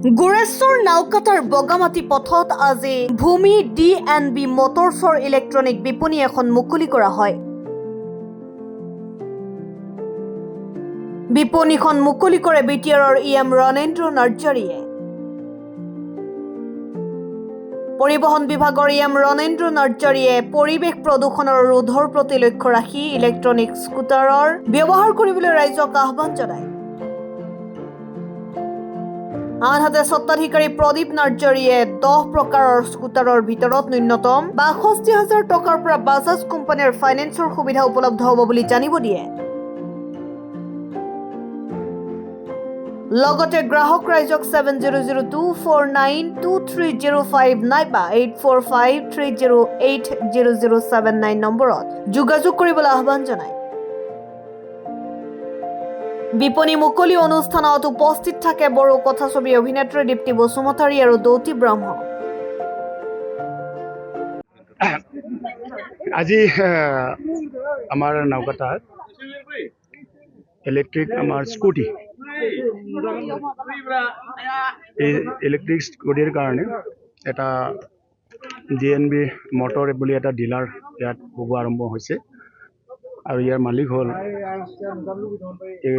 গোৰেশ্বৰ নাওকাটাৰ বগামাটি পথত আজি ভূমি DNB মটৰছৰ ইলেক্ট্ৰনিক বিপণী এখন মুকলি কৰা হয়। বিপণীখন মুকলি কৰে BTRৰ EM ৰণেন্দ্ৰ নাৰ্জাৰীয়ে। পৰিবহণ বিভাগৰ EM ৰণেন্দ্ৰ নাৰ্জাৰীয়ে পৰিৱেশ প্ৰদূষণৰ ৰোধৰ প্ৰতি লক্ষ্য ৰাখি ইলেক্ট্ৰনিক স্কুটাৰৰ ব্যৱহাৰ কৰিবলৈ ৰাইজক আহ্বান জনায়। আনহাতে স্বত্বাধিকাৰী প্ৰদীপ নাৰ্জাৰীয়ে 10 প্ৰকাৰৰ স্কুটাৰৰ ভিতৰত ন্যূনতম 62,000 টকাৰ পৰা বাজাজ কোম্পানীৰ ফাইনেন্সৰ সুবিধা উপলব্ধ হ'ব বুলি জানিব দিয়ে। লগতে গ্ৰাহক ৰাইজক 7002492305 নাইবা 8453080079 নম্বৰত যোগাযোগ কৰিবলৈ আহ্বান জনায়। বিপণী মুকলি অনুষ্ঠানত উপস্থিত থাকে বড়ো কথাছবি অভিনেত্ৰী দীপ্তি বসুমতাৰী আৰু দৌতি ব্ৰহ্ম। আজি আমাৰ নাওকাটাত ইলেক্ট্ৰিক আমাৰ স্কুটি এই ইলেক্ট্ৰিক স্কুটিৰ কাৰণে এটা DNB মটৰ বুলি এটা ডিলাৰ ইয়াত হ'ব আৰম্ভ হৈছে আৰু ইয়াৰ মালিক হ'ল এই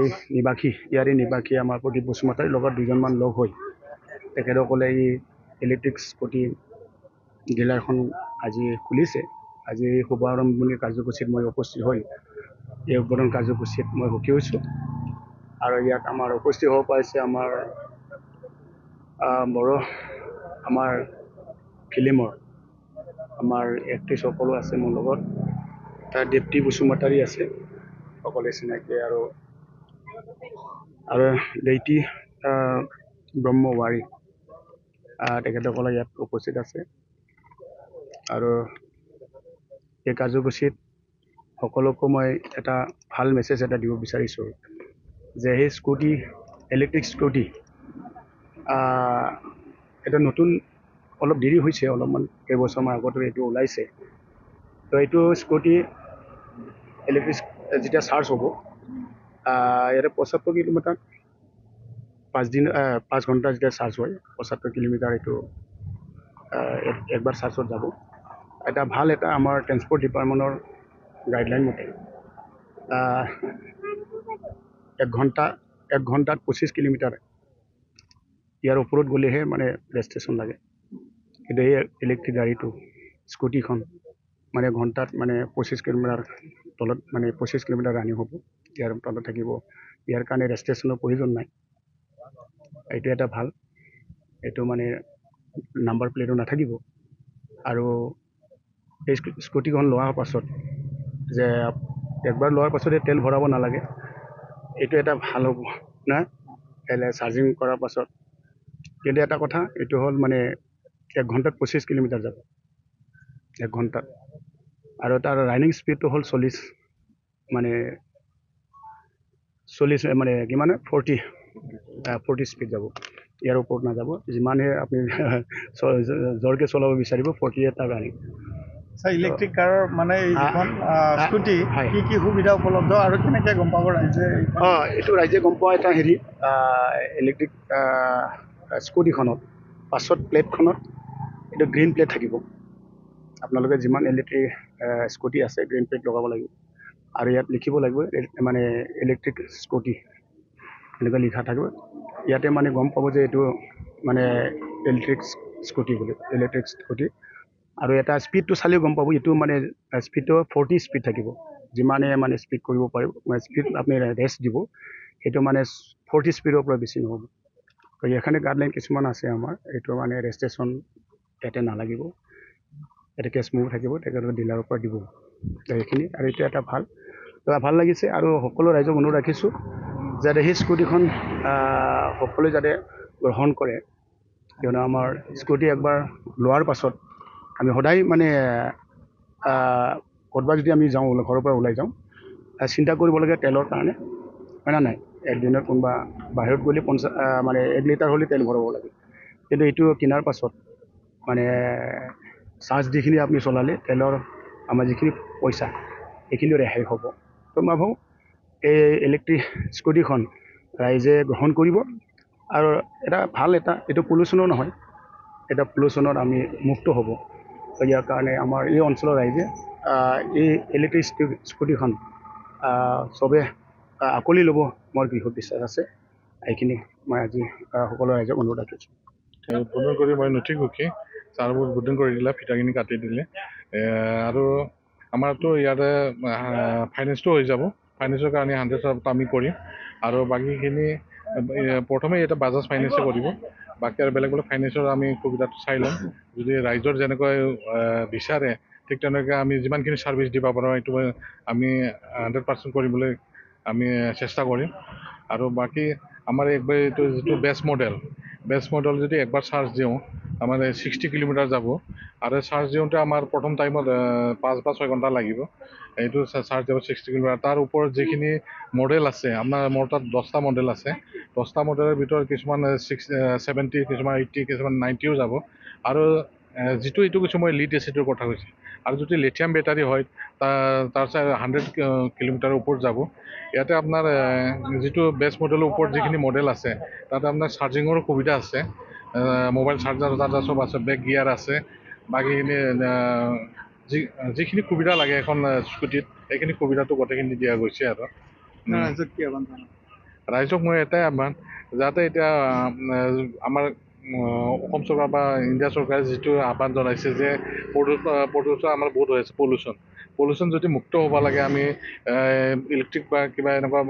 ইয়াৰে নিবাসী আমাৰ প্ৰদীপ বসুমতাৰীৰ লগত দুজনমান লগ হৈ তেখেতসকলে এই ইলেক্ট্ৰিক স্কুটি ডিলাৰখন আজি খুলিছে। আজি শুভাৰম্ভণি কাৰ্যসূচীত মই উপস্থিত হৈ এই উদ্বোধন কাৰ্যসূচীত মই সুখী হৈছোঁ আৰু ইয়াত আমাৰ উপস্থিত হ'ব পাৰিছে আমাৰ বড়ো আমাৰ ফিল্মৰ আমাৰ এক্ট্ৰেছসকলো আছে মোৰ লগত। তাৰ দীপ্তি বসুমতাৰী আছে সকলোৱে চিনাকি আৰু দৈতি ব্ৰহ্মৱাৰী তেখেতসকলে ইয়াত উপস্থিত আছে আৰু এই কাৰ্যসূচীত সকলোকো মই এটা ভাল মেছেজ এটা দিব বিচাৰিছোঁ যে সেই স্কুটি ইলেক্ট্ৰিক স্কুটি এটা নতুন অলপ দেৰি হৈছে, অলপমান কেইবছৰমান আগতো এইটো ওলাইছে। তো এইটো স্কুটি ইলেক্ট্ৰিক যেতিয়া চাৰ্জ হ'ব ইয়াতে 75 কিলোমিটাৰ 5 ঘণ্টা যেতিয়া চাৰ্জ হয় 75 কিলোমিটাৰ এইটো একবাৰ চাৰ্জত যাব। এটা ভাল এটা আমাৰ ট্ৰেন্সপৰ্ট ডিপাৰ্টমেণ্টৰ গাইডলাইন মতে 1 ঘণ্টাত 25 কিলোমিটাৰ ইয়াৰ ওপৰত গ'লেহে মানে ৰেজিষ্ট্ৰেশ্যন লাগে। কিন্তু এই ইলেক্ট্ৰিক গাড়ীটো স্কুটিখন মানে ঘণ্টাত মানে 25 কিলোমিটাৰ তলত মানে 25 কিলোমিটাৰ ৰানিং হ'ব, ইয়াৰ তলত থাকিব। ইয়াৰ কাৰণে ৰেজিষ্ট্ৰেশ্যনৰ প্ৰয়োজন নাই। এইটো এটা ভাল, এইটো মানে নাম্বাৰ প্লেটো নাথাকিব আৰু এই স্কুটিখন লোৱাৰ পাছত যে একবাৰ লোৱাৰ পাছতে তেল ভৰাব নালাগে, এইটো এটা ভাল হ'ব না চাৰ্জিং কৰাৰ পাছত। কিন্তু এটা কথা এইটো হ'ল মানে 1 ঘণ্টাত 25 কিলোমিটাৰ যাব 1 ঘণ্টাত, আৰু তাৰ ৰানিং স্পীডটো হ'ল 40 মানে কিমান 40 স্পীড যাব, ইয়াৰ ওপৰত নাযাব। যিমানে আপুনি জোৰকৈ চলাব বিচাৰিব 40 এটা ৰানিং। ইলেক্ট্ৰিক কাৰৰ মানে এইখন স্কুটি কি সুবিধা উপলব্ধ আৰু কেনেকৈ গম পাব ৰাইজে? এইটো ৰাইজে গম পোৱা এটা হেৰি ইলেক্ট্ৰিক স্কুটিখনত পাছত প্লেটখনত এইটো গ্ৰীণ প্লেট থাকিব। আপোনালোকে যিমান ইলেক্ট্ৰিক স্কুটি আছে গ্ৰীণ প্লেট লগাব লাগিব আৰু ইয়াত লিখিব লাগিব মানে ইলেক্ট্ৰিক স্কুটি এনেকুৱা লিখা থাকিব। ইয়াতে মানে গম পাব যে এইটো মানে ইলেক্ট্ৰিক স্কুটি বুলি, ইলেক্ট্ৰিক স্কুটি। আৰু এটা স্পীডটো চালেও গম পাব, এইটো মানে স্পীডটো 40 স্পীড থাকিব। যিমানে মানে স্পীড কৰিব পাৰিব স্পীড আপুনি ৰেষ্ট দিব, সেইটো মানে 40 স্পীডৰ পৰা বেছি নহ'ব। তো এইখানে গাইডলাইন কিছুমান আছে আমাৰ, এইটো মানে ৰেজিষ্ট্ৰেশ্যন ইয়াতে নালাগিব, ইয়াতে কেছ মেমো থাকিব, তেখেতলোকে ডিলাৰৰ পৰা দিব এইখিনি। আৰু এইটো এটা ভাল লাগিছে আৰু সকলো ৰাইজক অনুৰোধ ৰাখিছোঁ যাতে সেই স্কুটিখন সকলোৱে যাতে গ্ৰহণ কৰে, কিয়নো আমাৰ স্কুটি একবাৰ লোৱাৰ পাছত আমি সদায় মানে ক'ৰবাত যদি আমি যাওঁ ঘৰৰ পৰা ওলাই যাওঁ চিন্তা কৰিব লাগে তেলৰ কাৰণে, হয় না নাই? একদিনত কোনোবা বাহিৰত গ'লে 1 লিটাৰ হ'লে তেল ভৰাব লাগে। কিন্তু এইটো কিনাৰ পাছত মানে চাৰ্জ যিখিনি আপুনি চলালে তেলৰ আমাৰ যিখিনি পইচা সেইখিনিও ৰেহাই হ'ব। তো মই ভাবোঁ এই ইলেক্ট্ৰিক স্কুটিখন ৰাইজে গ্ৰহণ কৰিব আৰু এটা ভাল এইটো পলিউশ্যনো নহয়, এটা পলিউশ্যনত আমি মুক্ত হ'ব। ইয়াৰ কাৰণে আমাৰ এই অঞ্চলৰ ৰাইজে এই ইলেক্ট্ৰিক স্কুটিখন চবে আকোৱালি ল'ব মোৰ দৃঢ় বিশ্বাস আছে। এইখিনি মই আজি সকলো ৰাইজক অনুৰোধ ৰাখিছোঁ। উদ্বোধন কৰি মই নথি সুখী, ছাৰবোৰ উদ্বোধন কৰি দিলে, ফিটাখিনি কাটি দিলে। আৰু আমাৰতো ইয়াতে ফাইনেন্সটো হৈ যাব, ফাইনেন্সৰ কাৰণে 100% আমি কৰিম। আৰু বাকীখিনি প্ৰথমে এটা বাজাজ ফাইনেন্সে কৰিব, বাকী আৰু বেলেগ ফাইনেন্সৰ আমি সুবিধাটো চাই ল'ম। যদি ৰাইজৰ যেনেকৈ বিচাৰে ঠিক তেনেকৈ আমি যিমানখিনি ছাৰ্ভিচ দিব পাৰোঁ এইটো আমি 100% কৰিবলৈ আমি চেষ্টা কৰিম। আৰু বাকী আমাৰ একবাৰ এইটো যিটো বেষ্ট মডেল যদি একবাৰ চাৰ্জ দিওঁ আমাৰ 60 কিলোমিটাৰ যাব। আৰু চাৰ্জ দিওঁতে আমাৰ প্ৰথম টাইমত 5 বা 6 ঘণ্টা লাগিব। এইটো চাৰ্জ দিব 60 কিলোমিটাৰ। তাৰ ওপৰত যিখিনি মডেল আছে, মোৰ তাত 10টা মডেল আছে। 10টা মডেলৰ ভিতৰত কিছুমান 70, কিছুমান 80, কিছুমান 90ও যাব। আৰু যিটো এইটো কৈছোঁ মই লিড এচিডৰ কথা কৈছোঁ। আৰু যদি লিথিয়াম বেটাৰী হয় তাৰ 100 কিলোমিটাৰৰ ওপৰত যাব। ইয়াতে আপোনাৰ যিটো বেষ্ট মডেলৰ ওপৰত যিখিনি মডেল আছে তাতে আপোনাৰ চাৰ্জিঙৰো সুবিধা আছে, মোবাইল চাৰ্জাৰ তাতে চব আছে, বেক গিয়াৰ আছে। বাকীখিনি যিখিনি সুবিধা লাগে এখন স্কুটিত সেইখিনি সুবিধাটো গোটেইখিনি দিয়া গৈছে। আৰু ৰাইজক কি আহ্বান জনাব? ৰাইজক মই এটাই আহ্বান, যাতে এতিয়া আমাৰ অসম চৰকাৰ বা ইণ্ডিয়া চৰকাৰে যিটো আহ্বান জনাইছে যে প্ৰদূষণ আমাৰ বহুত হৈ আছে, পলিউশ্যন যদি মুক্ত হ'ব লাগে আমি ইলেক্ট্ৰিক বা কিবা এনেকুৱা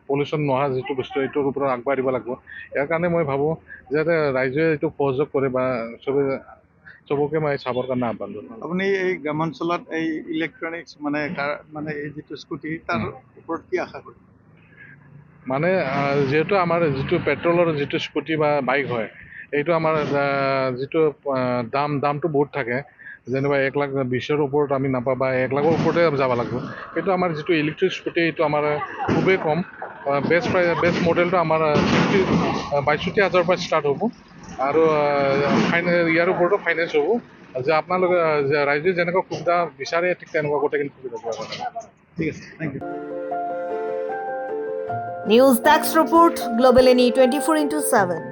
পলিউশ্যন নোহোৱা যিটো বস্তু এইটোৰ ওপৰত আগবাঢ়িব লাগিব। ইয়াৰ কাৰণে মই ভাবোঁ যাতে ৰাইজে এইটো সহযোগ কৰে বা চবকে মই চাবৰ কাৰণে আহ্বান জনাওঁ। আপুনি এই গ্ৰামাঞ্চলত এই ইলেক্ট্ৰনিক্স মানে এই যিটো স্কুটি তাৰ ওপৰত কি আশা কৰে? মানে যিহেতু আমাৰ যিটো পেট্ৰলৰ যিটো স্কুটি বা বাইক হয় এইটো আমাৰ যিটো দামটো বহুত থাকে, যেনিবা 1,20,000 ওপৰত আমি নাপাওঁ বা 1,00,000 ওপৰতে যাব লাগিব। কিন্তু আমাৰ যিটো ইলেক্ট্ৰিক স্কুটি এইটো আমাৰ খুবেই কম। বেষ্ট মডেলটো আমাৰ 62,000 পৰা ষ্টাৰ্ট হ'ব। আৰু ইয়াৰ ওপৰতো ফাইনেন্স হ'ব, যে আপোনালোকে ৰাইজে যেনেকুৱা সুবিধা বিচাৰে ঠিক তেনেকুৱা গোটেইখিনি সুবিধা দিব পাৰে। ঠিক আছে, thank you. News desk report, global NE 24/7।